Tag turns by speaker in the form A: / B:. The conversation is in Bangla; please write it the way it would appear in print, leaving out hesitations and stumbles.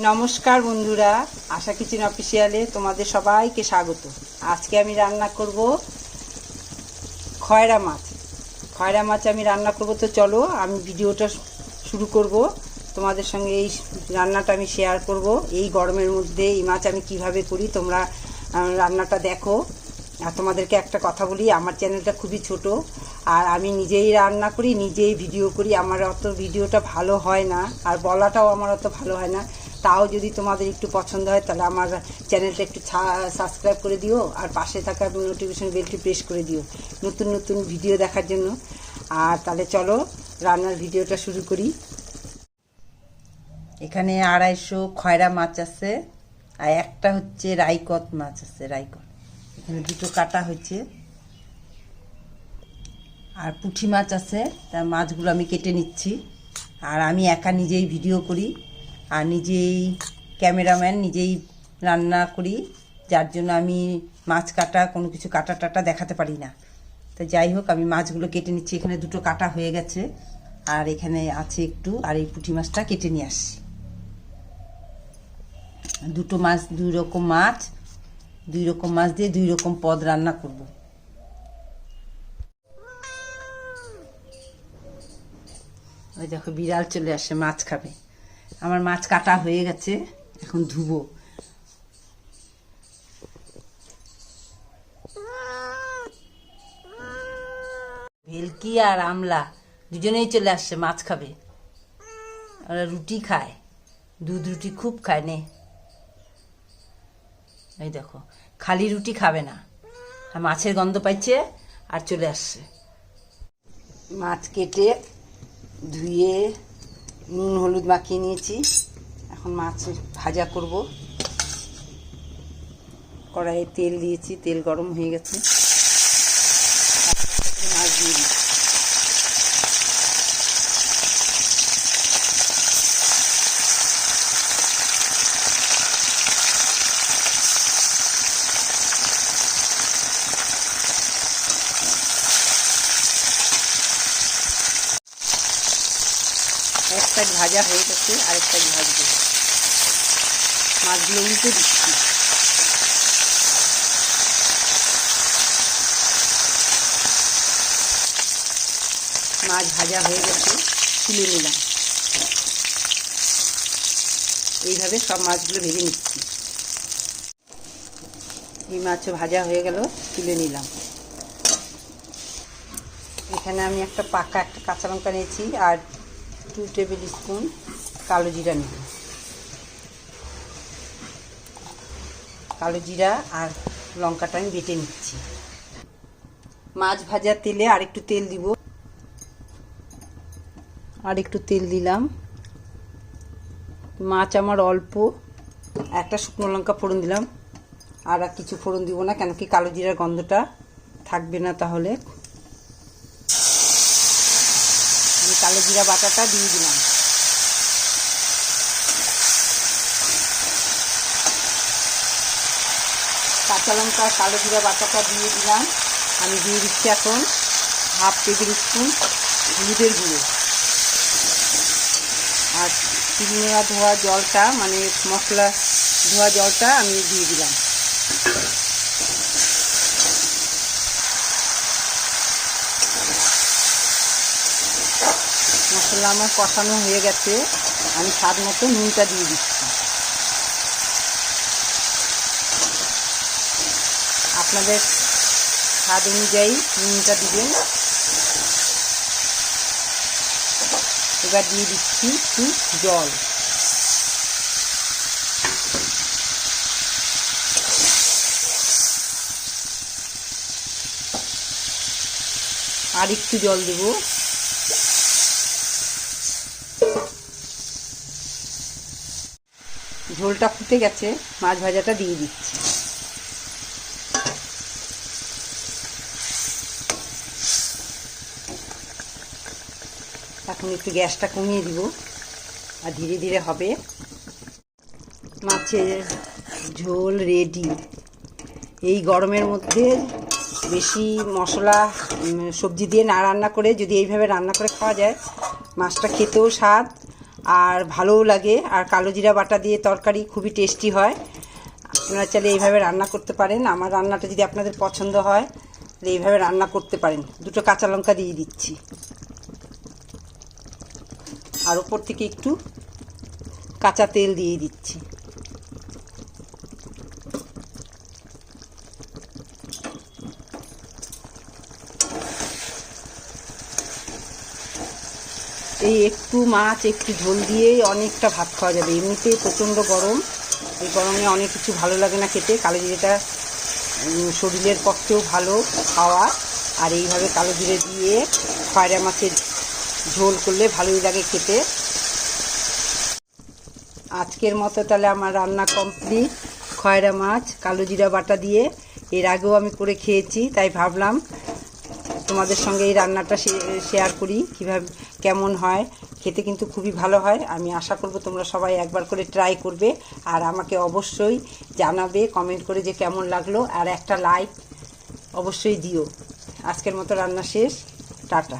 A: নমস্কার বন্ধুরা, আশা কিচেন অফিসিয়ালে তোমাদের সবাইকে স্বাগত। আজকে আমি রান্না করব খয়রা মাছ। খয়রা মাছ আমি রান্না করব। তো চলো আমি ভিডিওটা শুরু করব। তোমাদের সঙ্গে এই রান্নাটা আমি শেয়ার করব। এই গরমের মধ্যে এই মাছ আমি কিভাবে করি তোমরা রান্নাটা দেখো। আর তোমাদেরকে একটা কথা বলি, আমার চ্যানেলটা খুবই ছোট, আর আমি নিজেই রান্না করি, নিজেই ভিডিও করি। আমার অত ভিডিওটা ভালো হয় না, আর বলাটাও আমার অত ভালো হয় না। তাও যদি তোমাদের একটু পছন্দ হয় তাহলে আমার চ্যানেলটা একটু সাবস্ক্রাইব করে দিও, আর পাশে থাকা নোটিফিকেশন বেলটি প্রেস করে দিও নতুন নতুন ভিডিও দেখার জন্য। আর তাহলে চলো রান্নার ভিডিওটা শুরু করি। এখানে 250 খয়রা মাছ আছে, আর একটা হচ্ছে রাইকত মাছ আছে। রাইকত এখানে দুটো কাটা হয়েছে, আর পুঁটি মাছ আছে। তার মাছগুলো আমি কেটে নিচ্ছি। আর আমি একা নিজেই ভিডিও করি, আর নিজেই ক্যামেরাম্যান, নিজেই রান্না করি, যার জন্য আমি মাছ কাটা কোনো কিছু কাটা টাটা দেখাতে পারি না। তো যাই হোক, আমি মাছগুলো কেটে নিচ্ছি। এখানে দুটো কাটা হয়ে গেছে, আর এখানে আছে একটু। আর এই পুঁটি মাছটা কেটে নিয়ে আসছি। দুটো মাছ, দুই রকম মাছ দিয়ে দুই রকম পদ রান্না করব। ওই দেখো বিড়াল চলে আসে, মাছ খাবে। আমার মাছ কাটা হয়ে গেছে, এখন ধুবো। ভেলকি আর আমলা দুজনেই চলে আসছে মাছ খাবে। ওরা রুটি খায়, দুধ রুটি খুব খায়। নে, এই দেখো খালি রুটি খাবে না, আর মাছের গন্ধ পাইছে আর চলে আসছে। মাছ কেটে ধুয়ে নুন হলুদ মাখিয়ে নিয়েছি। এখন মাছ ভাজা করব। কড়াইয়ে তেল দিয়েছি, তেল গরম হয়ে গেছে। মাছ দিয়ে দিচ্ছি। এক সাইড ভাজা হয়ে গেছে, আরেক সাইড ভাজবো। মাছগুলো উল্টে দিচ্ছি। মাছ ভাজা হয়ে গেছে, তুলে নিলাম। এইভাবে সব মাছগুলো ভেজে নিচ্ছি। এই মাছও ভাজা হয়ে গেল, তুলে নিলাম। এখানে আমি একটা কাঁচা লঙ্কা নিয়েছি, আর 2 টেবিল স্পুন কালো জিরা নেব। কালো জিরা আর লঙ্কাটা আমি বেটে নিচ্ছি। মাছ ভাজার তেলে আর একটু তেল দিব। আর একটু তেল দিলাম। মাছ আমার অল্প, একটা শুকনো লঙ্কা ফোড়ন দিলাম। আর কিছু ফোড়ন দিব না, কেন কি কালো জিরার গন্ধটা থাকবে না তাহলে। আমি কালো জিরা বাটাটা দিয়ে দিলাম। কাঁচা লঙ্কা কালো জিরা বাটাটা দিয়ে দিলাম। আমি দিয়ে দিচ্ছি এখন 1/2 টেবিল স্পুন হলুদের গুঁড়ো। আর চিংড়া ধোয়া জলটা, মানে মশলা ধোয়া জলটা আমি দিয়ে দিলাম। মশলা আমার কষানো হয়ে গেছে, আমি স্বাদ মতো নুনটা দিয়ে দিচ্ছি। আপনাদের স্বাদ অনুযায়ী নুনটা দিবেন। এবার দিয়ে দিচ্ছি একটু জল। আর একটু জল দেব। ঝোলটা ফুটে গেছে, মাছ ভাজাটা দিয়ে দিচ্ছি। এখন একটু গ্যাসটা কমিয়ে দিব, আর ধীরে ধীরে হবে। মাছের ঝোল রেডি। এই গরমের মধ্যে বেশি মশলা সবজি দিয়ে না রান্না করে যদি এইভাবে রান্না করে খাওয়া যায়, মাছটা খেতেও স্বাদ, আর ভালোও লাগে। আর কালো জিরা বাটা দিয়ে তরকারি খুবই টেস্টি হয়। আপনারা চাইলে এইভাবে রান্না করতে পারেন। আমার রান্নাটা যদি আপনাদের পছন্দ হয় তাহলে এইভাবে রান্না করতে পারেন। 2টো কাঁচা লঙ্কা দিয়ে দিচ্ছি, আর ওপর থেকে একটু কাঁচা তেল দিয়ে দিচ্ছি। এই একটু মাছ একটু ঝোল দিয়েই অনেকটা ভাত খাওয়া যাবে। এমনিতেই প্রচণ্ড গরম, এই গরমে অনেক কিছু ভালো লাগে না খেতে। কালো জিরেটা শরীরের পক্ষেও ভালো খাওয়া, আর এইভাবে কালো জিরে দিয়ে খয়রা মাছের ঝোল করলে ভালোই লাগে খেতে। আজকের মতো তাহলে আমার রান্না কমপ্লিট। খয়রা মাছ কালো জিরা বাটা দিয়ে এর আগেও আমি করে খেয়েছি, তাই ভাবলাম তোমাদের সঙ্গে এই রান্নাটা শেয়ার করি কীভাবে কেমন হয়। খেতে কিন্তু খুবই ভালো হয়। আমি আশা করব তোমরা সবাই একবার করে ট্রাই করবে, আর আমাকে অবশ্যই জানাবে কমেন্ট করে যে কেমন লাগলো, আর একটা লাইক অবশ্যই দিও। আজকের মতো রান্না শেষ, টাটা।